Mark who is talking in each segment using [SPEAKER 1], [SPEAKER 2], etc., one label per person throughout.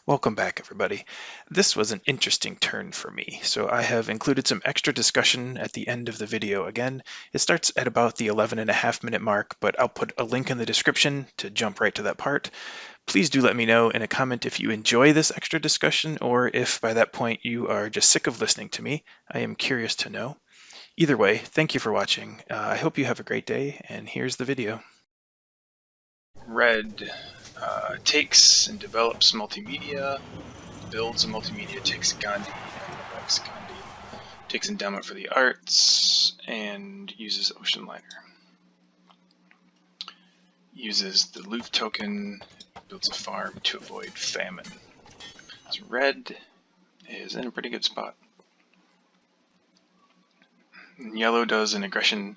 [SPEAKER 1] Welcome back, everybody. This was an interesting turn for me, so I have included some extra discussion at the end of the video. Again, it starts at about the 11.5 minute mark, but I'll put a link in the description to jump right to that part. Please do let me know in a comment if you enjoy this extra discussion or if by that point you are just sick of listening to me. I am curious to know. Either way, thank you for watching. I hope you have a great day, and here's the video. Red takes and develops multimedia, builds a multimedia, takes Gandhi and elects Gandhi, takes endowment for the arts, and uses Ocean Liner. Uses the Louvre token, builds a farm to avoid famine. So red is in a pretty good spot. And yellow does an aggression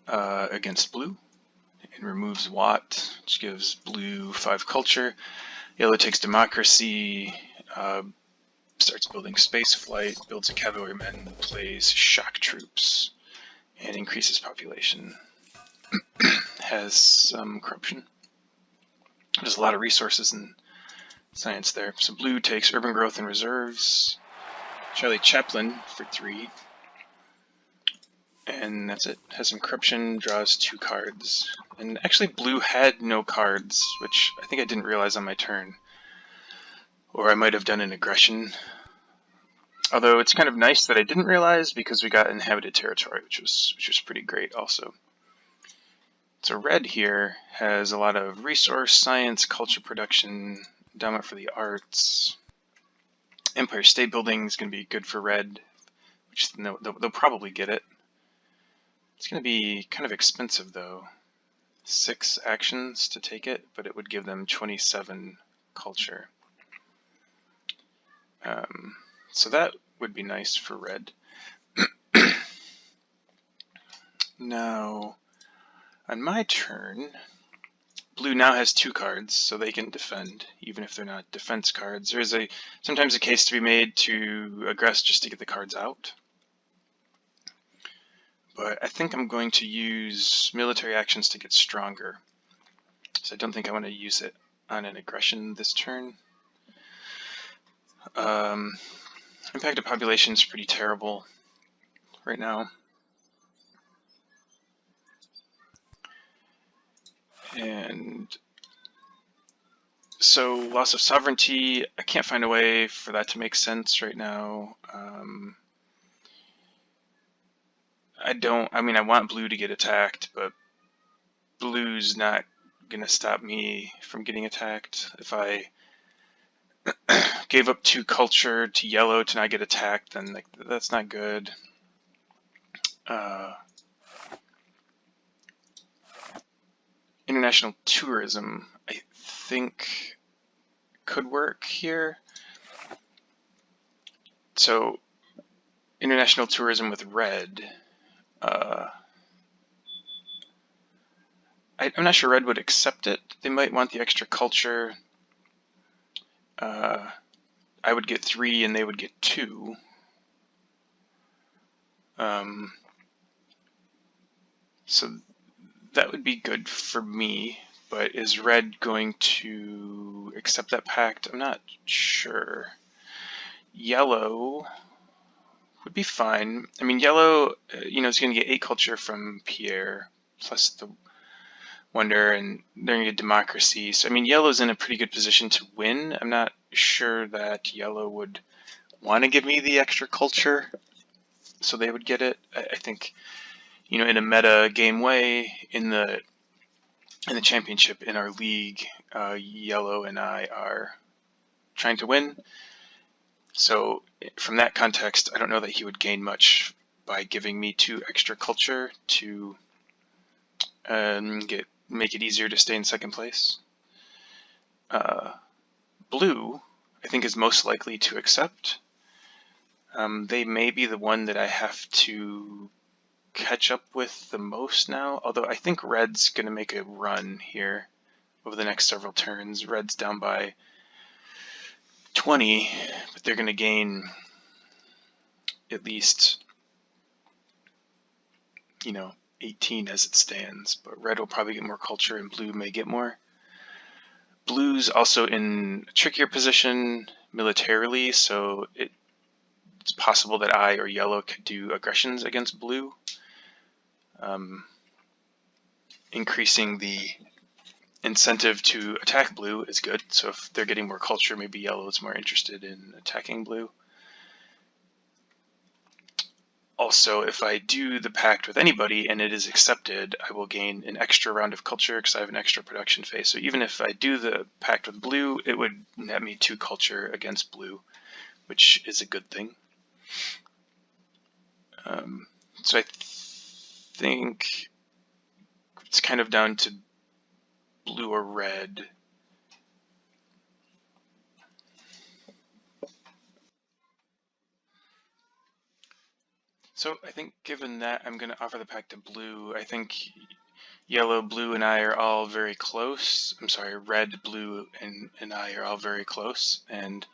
[SPEAKER 1] against blue and removes Watt, which gives blue 5 culture. Yellow takes democracy, starts building space flight, builds a cavalryman, plays shock troops, and increases population. Has some corruption. There's a lot of resources and science there. So blue takes urban growth and reserves. Charlie Chaplin for 3. And that's it. Has some corruption, draws 2 cards. And actually blue had no cards, which I think I didn't realize on my turn. Or I might have done an aggression. Although it's kind of nice that I didn't realize because we got inhabited territory, which was pretty great also. So red here has a lot of resource, science, culture production, endowment for the arts. Empire State Building is going to be good for red, which they'll probably get it. It's going to be kind of expensive though. 6 actions to take it, but it would give them 27 culture. So that would be nice for red. Now, on my turn, blue now has 2 cards, so they can defend, even if they're not defense cards. There is sometimes a case to be made to aggress just to get the cards out. But I think I'm going to use military actions to get stronger. So I don't think I want to use it on an aggression this turn. Impact of population is pretty terrible right now. And so loss of sovereignty, I can't find a way for that to make sense right now. I want blue to get attacked, but blue's not going to stop me from getting attacked. If I gave up 2 culture to yellow to not get attacked, then that's not good. International tourism, I think, could work here. So, international tourism with red. I'm not sure red would accept it. They might want the extra culture. I would get 3 and they would get 2. So that would be good for me, but is red going to accept that pact? I'm not sure. Yellow would be fine. I mean, yellow, is going to get 8 culture from Pierre, plus the wonder, and they're going to get democracy. So, I mean, yellow's in a pretty good position to win. I'm not sure that yellow would want to give me the extra culture, so they would get it. I think, in a meta game way, in the championship, in our league, yellow and I are trying to win. So from that context, I don't know that he would gain much by giving me 2 extra culture to make it easier to stay in second place. Blue, I think, is most likely to accept. They may be the one that I have to catch up with the most now, although I think red's going to make a run here over the next several turns. Red's down by 20, but they're going to gain at least 18 as it stands, but red will probably get more culture and blue may get more. Blue's also in a trickier position militarily, so it's possible that I or yellow could do aggressions against blue, increasing the incentive to attack blue is good. So if they're getting more culture, maybe yellow is more interested in attacking blue. Also, if I do the pact with anybody and it is accepted, I will gain an extra round of culture because I have an extra production phase. So even if I do the pact with blue, it would net me 2 culture against blue, which is a good thing. So I think it's kind of down to blue or red. So I think given that I'm going to offer the pact to blue, I think yellow, blue, and I are all very close. I'm sorry, red, blue, and I are all very close. And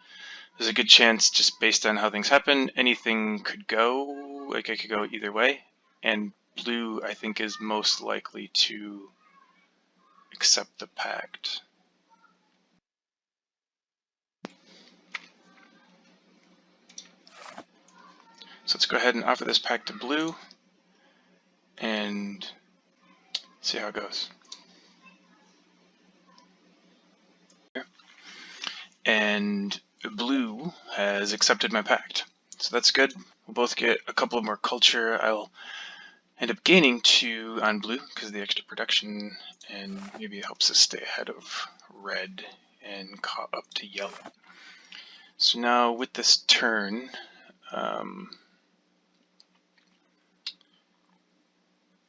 [SPEAKER 1] there's a good chance, just based on how things happen, anything could go. Like, I could go either way. And blue, I think, is most likely to accept the pact. So let's go ahead and offer this pact to blue and see how it goes. And blue has accepted my pact. So that's good. We'll both get a couple more culture. I'll end up gaining 2 on blue because of the extra production, and maybe it helps us stay ahead of red and caught up to yellow. So now with this turn,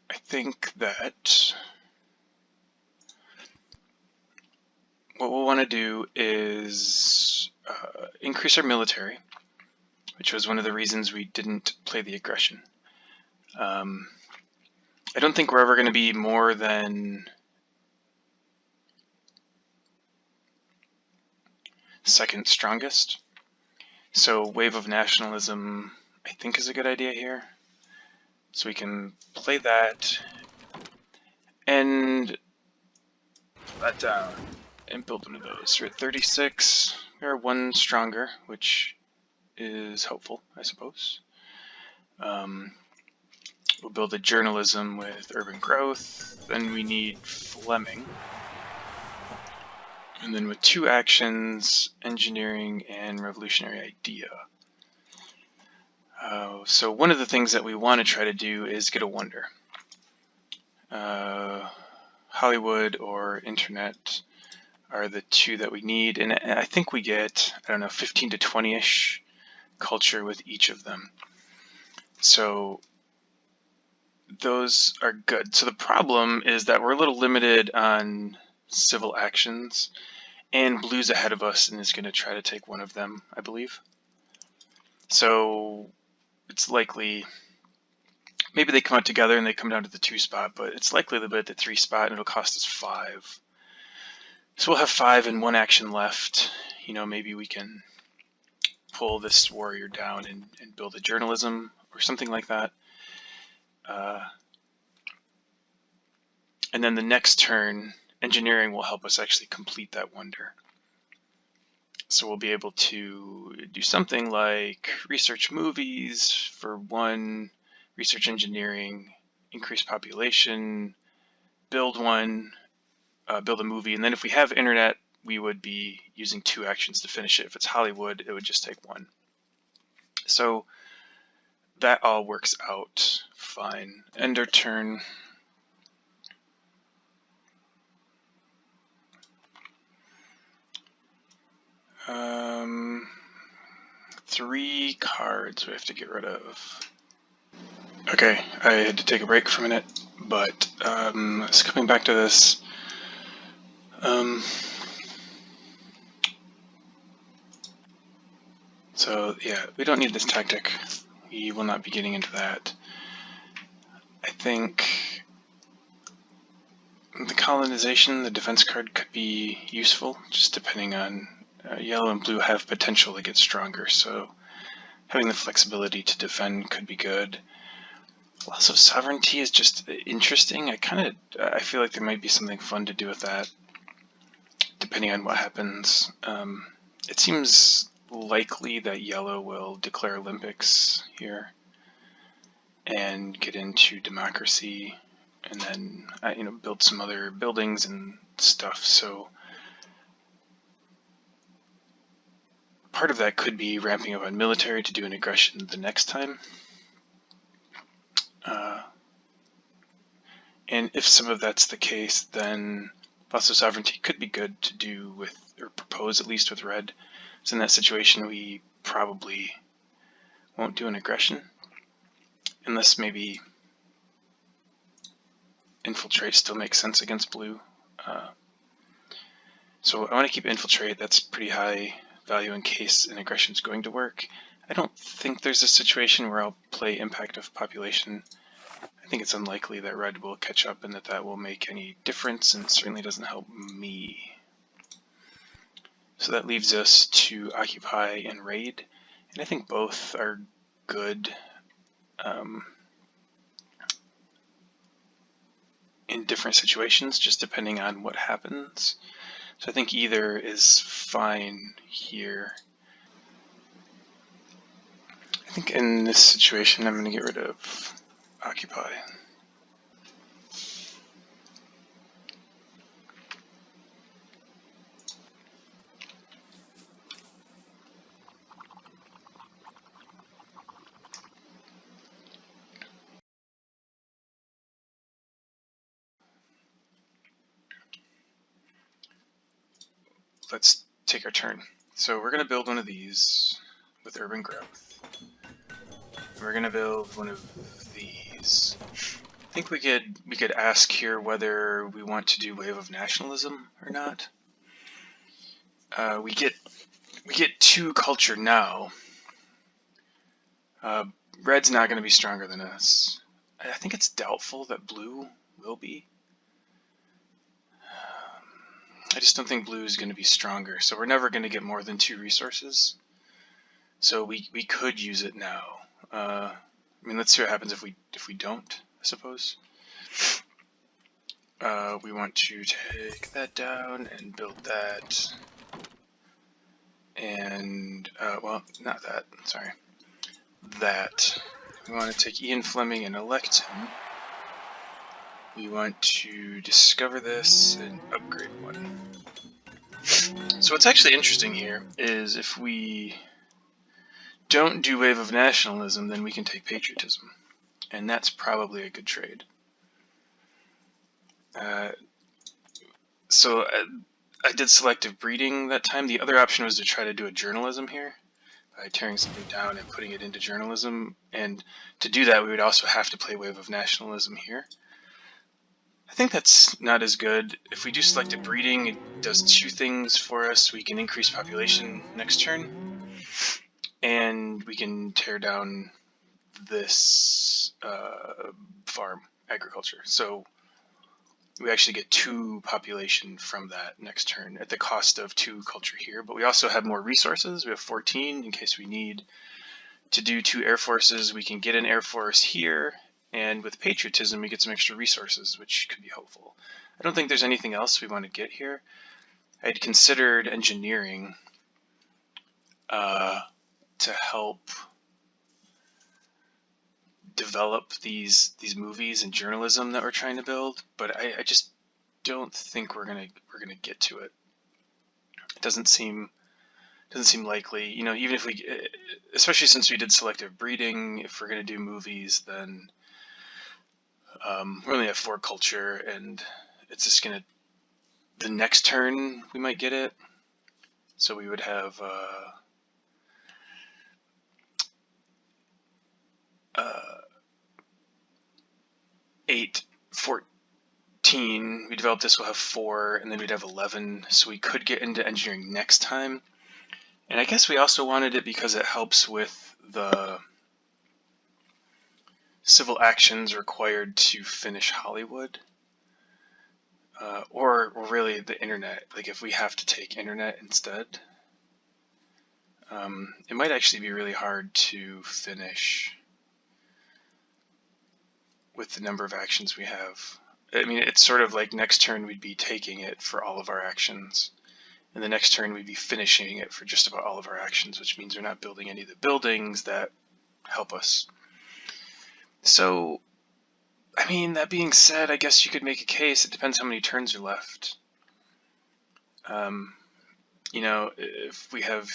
[SPEAKER 1] I think that what we'll want to do is increase our military, which was one of the reasons we didn't play the aggression. I don't think we're ever going to be more than second strongest. So wave of nationalism, I think, is a good idea here. So we can play that and pull that down and build one of those. We're at 36. We're 1 stronger, which is helpful, I suppose. We'll build a journalism with urban growth. Then we need Fleming. And then with 2 actions, engineering and revolutionary idea. So one of the things that we want to try to do is get a wonder. Hollywood or internet are the 2 that we need, and I think we get, I don't know, 15 to 20-ish culture with each of them. So those are good. So the problem is that we're a little limited on civil actions, and blue's ahead of us and is going to try to take one of them, I believe. So it's likely, maybe they come out together and they come down to the 2 spot, but it's likely they'll be at the 3 spot and it'll cost us 5. So we'll have 5 and 1 action left. You know, maybe we can pull this warrior down and build a journalism or something like that. And then the next turn, engineering will help us actually complete that wonder. So we'll be able to do something like research movies for 1, research engineering, increase population, build one, build a movie, and then if we have internet, we would be using 2 actions to finish it. If it's Hollywood, it would just take 1. So that all works out fine. End our turn. Three cards we have to get rid of. Okay, I had to take a break for a minute, but it's coming back to this. So yeah, we don't need this tactic. We will not be getting into that. I think the colonization, the defense card could be useful, just depending on yellow and blue have potential to get stronger, so having the flexibility to defend could be good. Loss of sovereignty is just interesting. I feel like there might be something fun to do with that. depending on what happens. It seems likely that yellow will declare Olympics here and get into democracy, and then build some other buildings and stuff. So part of that could be ramping up on military to do an aggression the next time. And if some of that's the case, then loss of sovereignty could be good to do with, or propose at least with red. So in that situation, we probably won't do an aggression, unless maybe infiltrate still makes sense against blue. So I want to keep infiltrate. That's pretty high value in case an aggression is going to work. I don't think there's a situation where I'll play impact of population. I think it's unlikely that red will catch up and that will make any difference, and it certainly doesn't help me. So that leaves us to occupy and raid, and I think both are good in different situations, just depending on what happens. So I think either is fine here. I think in this situation I'm going to get rid of occupy. Let's take our turn. So we're going to build one of these with urban growth. We're going to build one of these. I think we could ask here whether we want to do wave of nationalism or not. We get 2 culture now. Red's not going to be stronger than us. I think it's doubtful that blue will be. I just don't think blue is going to be stronger, so we're never going to get more than 2 resources. So we could use it now. I mean, let's see what happens if we don't, I suppose. We want to take that down and build that. And, well, not that, sorry. That. We want to take Ian Fleming and elect him. We want to discover this and upgrade one. So what's actually interesting here is if we don't do wave of nationalism, then we can take patriotism. And that's probably a good trade. So I did selective breeding that time. The other option was to try to do a journalism here by tearing something down and putting it into journalism. And to do that, we would also have to play wave of nationalism here. I think that's not as good. If we do selective breeding, it does 2 things for us. We can increase population next turn, and we can tear down this farm agriculture. So we actually get 2 population from that next turn at the cost of 2 culture here, but we also have more resources. We have 14 in case we need to do 2 air forces. We can get an air force here, and with patriotism we get some extra resources, which could be helpful. I don't think there's anything else we want to get here. I had considered engineering to help develop these movies and journalism that we're trying to build, but I just don't think we're gonna get to it. It doesn't seem likely. Even if we, especially since we did selective breeding, if we're gonna do movies, then we only have 4 culture, and it's just gonna. The next turn we might get it, so we would have 8, 14. We develop this, we'll have 4, and then we'd have 11. So we could get into engineering next time. And I guess we also wanted it because it helps with the civil actions required to finish Hollywood. Or really the internet, like if we have to take internet instead. It might actually be really hard to finish with the number of actions we have. I mean, it's sort of like next turn we'd be taking it for all of our actions. And the next turn we'd be finishing it for just about all of our actions, which means we're not building any of the buildings that help us. So, I mean, that being said, I guess you could make a case. It depends how many turns are left. You know, if we have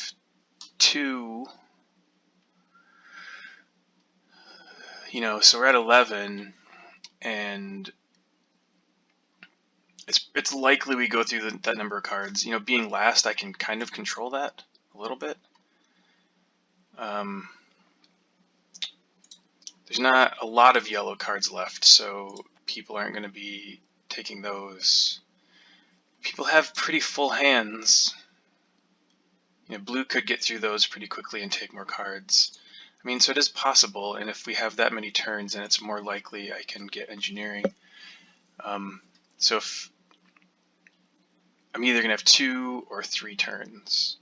[SPEAKER 1] 2, you know, so we're at 11, and it's likely we go through that number of cards. You know, being last, I can kind of control that a little bit. There's not a lot of yellow cards left, so people aren't going to be taking those. People have pretty full hands. You know, blue could get through those pretty quickly and take more cards. I mean, so it is possible, and if we have that many turns, then it's more likely I can get engineering. So if I'm either going to have 2 or 3 turns.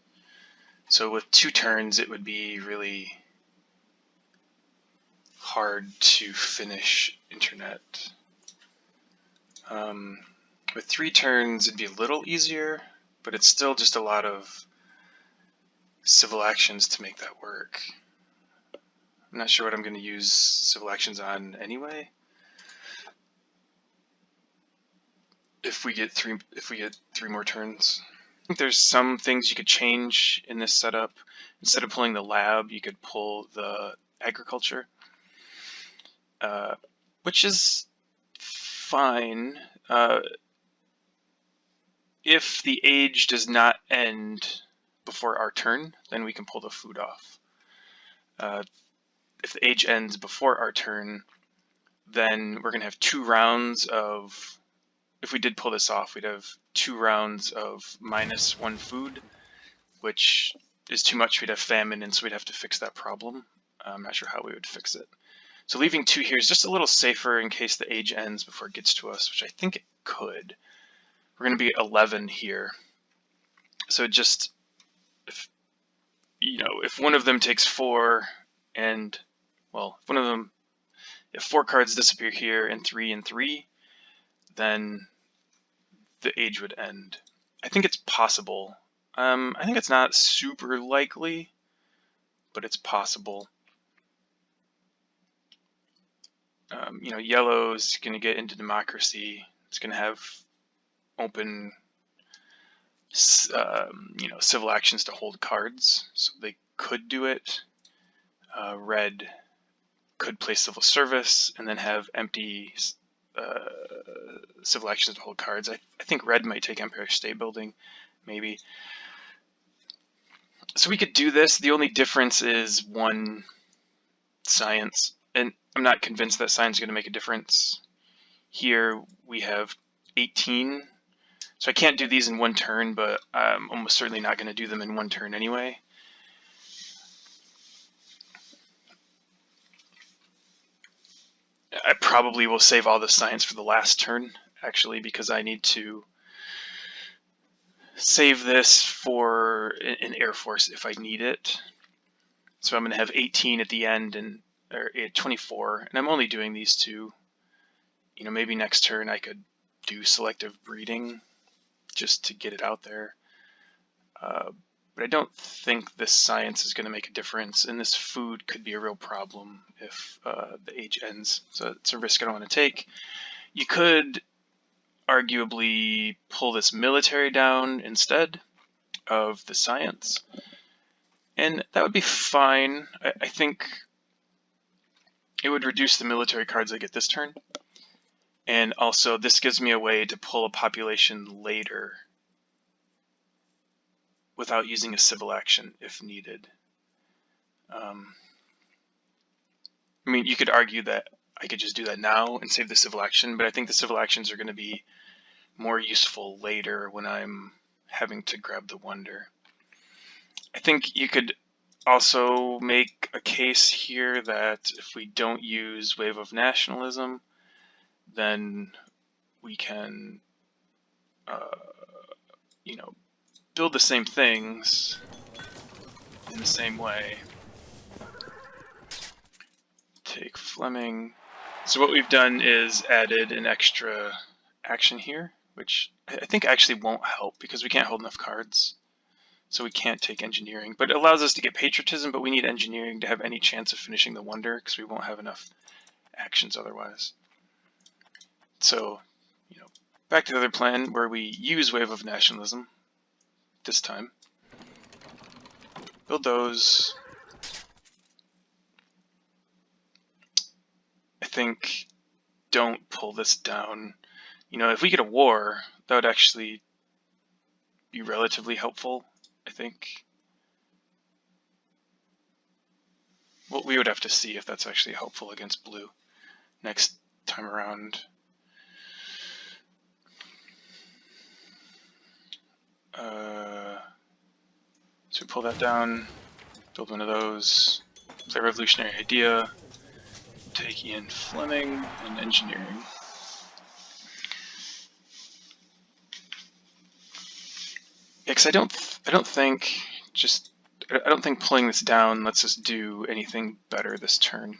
[SPEAKER 1] So with 2 turns, it would be really hard to finish internet. With 3 turns, it'd be a little easier, but it's still just a lot of civil actions to make that work. I'm not sure what I'm going to use civil actions on anyway. If we get 3 more turns. I think there's some things you could change in this setup. Instead of pulling the lab, you could pull the agriculture, which is fine. If the age does not end before our turn, then we can pull the food off. If the age ends before our turn, then we're going to have 2 rounds of, if we did pull this off, we'd have 2 rounds of -1 food, which is too much. We'd have famine, and so we'd have to fix that problem. I'm not sure how we would fix it. So leaving 2 here is just a little safer in case the age ends before it gets to us, which I think it could. We're going to be 11 here. So just, if, you know, if one of them takes 4 and, well, if 4 cards disappear here and 3 and 3, then the age would end. I think it's possible. I think it's not super likely, but it's possible. You know, yellow's going to get into democracy. It's going to have open, you know, civil actions to hold cards, so they could do it. Red could play civil service and then have empty civil actions to hold cards. I think red might take Empire State Building, maybe. So we could do this. The only difference is 1 science, and I'm not convinced that science is going to make a difference. Here we have 18, so I can't do these in 1 turn, but I'm almost certainly not going to do them in 1 turn anyway. I probably will save all the science for the last turn, actually, because I need to save this for an Air Force if I need it. So I'm going to have 18 at the end, and or 24, and I'm only doing these 2. You know, maybe next turn I could do selective breeding just to get it out there. But I don't think this science is going to make a difference, and this food could be a real problem if the age ends. So it's a risk I don't want to take. You could arguably pull this military down instead of the science, and that would be fine. I think it would reduce the military cards I get this turn, and also this gives me a way to pull a population later without using a civil action if needed. I mean, you could argue that I could just do that now and save the civil action, but I think the civil actions are going to be more useful later when I'm having to grab the wonder. I think you could also make a case here that if we don't use Wave of Nationalism, then we can, you know, build the same things in the same way. Take Fleming. So what we've done is added an extra action here, which I think actually won't help because we can't hold enough cards. So we can't take engineering, but it allows us to get patriotism, but we need engineering to have any chance of finishing the wonder because we won't have enough actions otherwise. So, back to the other plan where we use Wave of Nationalism this time. Build those. I think don't pull this down. If we get a war, that would actually be relatively helpful, I think. Well, we would have to see if that's actually helpful against blue next time around. So we pull that down, build one of those, play Revolutionary Idea, take Ian Fleming, and Engineering. Yeah, because I don't think pulling this down lets us do anything better this turn.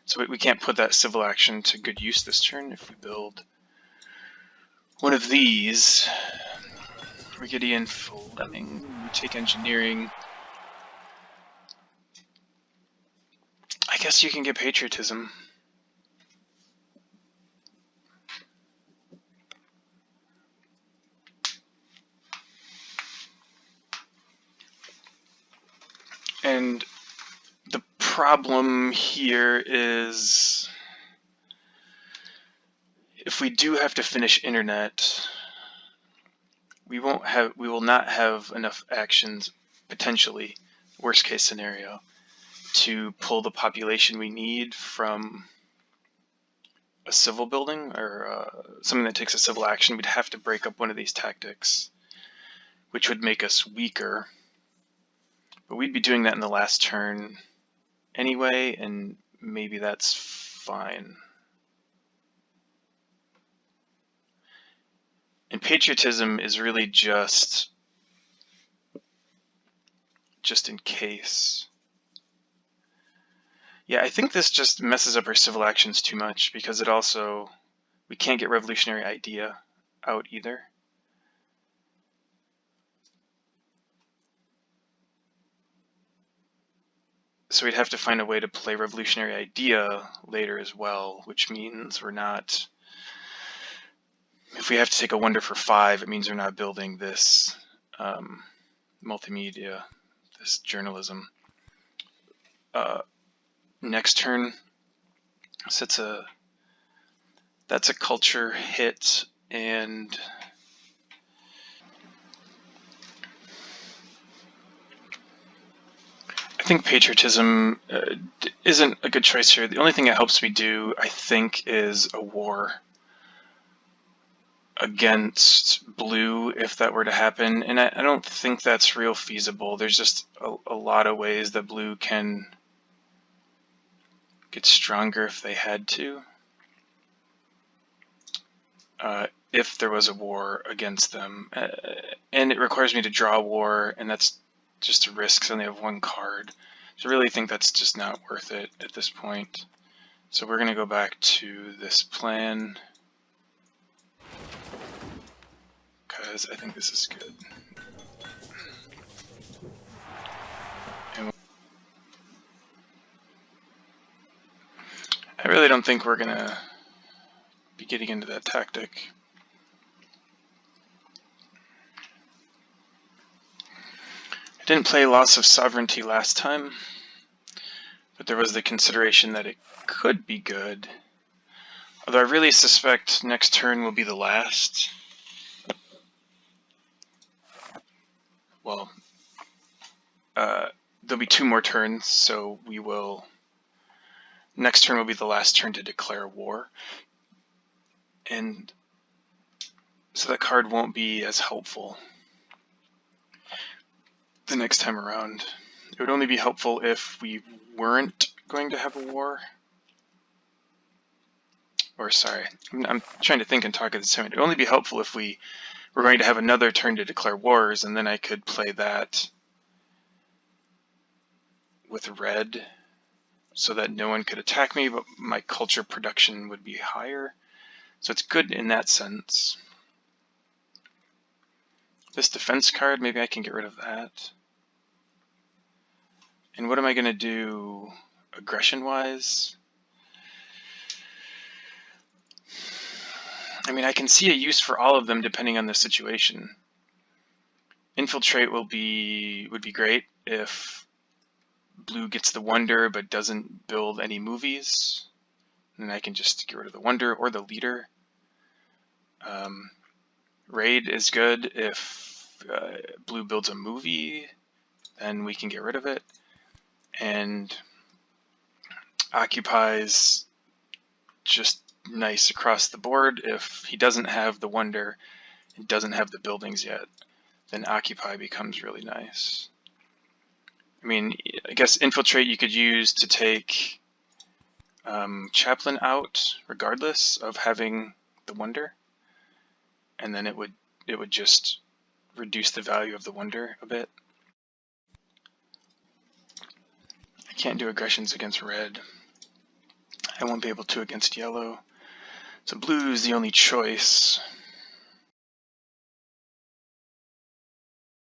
[SPEAKER 1] So we can't put that civil action to good use this turn if we build one of these. We get Ian Fleming, we take Engineering. I guess you can get Patriotism. And the problem here is if we do have to finish internet, we will not have enough actions, potentially, worst case scenario, to pull the population we need from a civil building or something that takes a civil action. We'd have to break up one of these tactics, which would make us weaker. But we'd be doing that in the last turn anyway, and maybe that's fine. And patriotism is really just in case. Yeah, I think this just messes up our civil actions too much because we can't get Revolutionary Idea out either. So we'd have to find a way to play Revolutionary Idea later as well, which means we're not... If we have to take a wonder for 5, it means we're not building this multimedia, this journalism. Next turn, so that's a culture hit, and I think patriotism isn't a good choice here. The only thing it helps me do, I think, is a war against blue if that were to happen, and I don't think that's real feasible. There's just a lot of ways that blue can get stronger if they had to, if there was a war against them, and it requires me to draw a war, and that's just a risk because I only have 1 card. So I really think that's just not worth it at this point. So we're going to go back to this plan because I think this is good. And I really don't think we're going to be getting into that tactic. I didn't play Loss of Sovereignty last time, but there was the consideration that it could be good. Although I really suspect next turn will be the last. Well, there'll be 2 more turns, so next turn will be the last turn to declare war. And so that card won't be as helpful the next time around. It would only be helpful if we weren't going to have a war. Or sorry, I'm trying to think and talk at the same time. It would only be helpful if we were going to have another turn to declare wars, and then I could play that with red so that no one could attack me, but my culture production would be higher. So it's good in that sense. This defense card, maybe I can get rid of that. And what am I going to do aggression-wise? I mean, I can see a use for all of them depending on the situation. Infiltrate would be great if blue gets the wonder but doesn't build any movies. Then I can just get rid of the wonder or the leader. Raid is good if blue builds a movie, then we can get rid of it. And occupies just nice across the board. If he doesn't have the wonder and doesn't have the buildings yet, then occupy becomes really nice. I mean, I guess infiltrate you could use to take chaplain out regardless of having the wonder, and then it would just reduce the value of the wonder a bit. I can't do aggressions against red. I won't be able to against yellow. So blue is the only choice.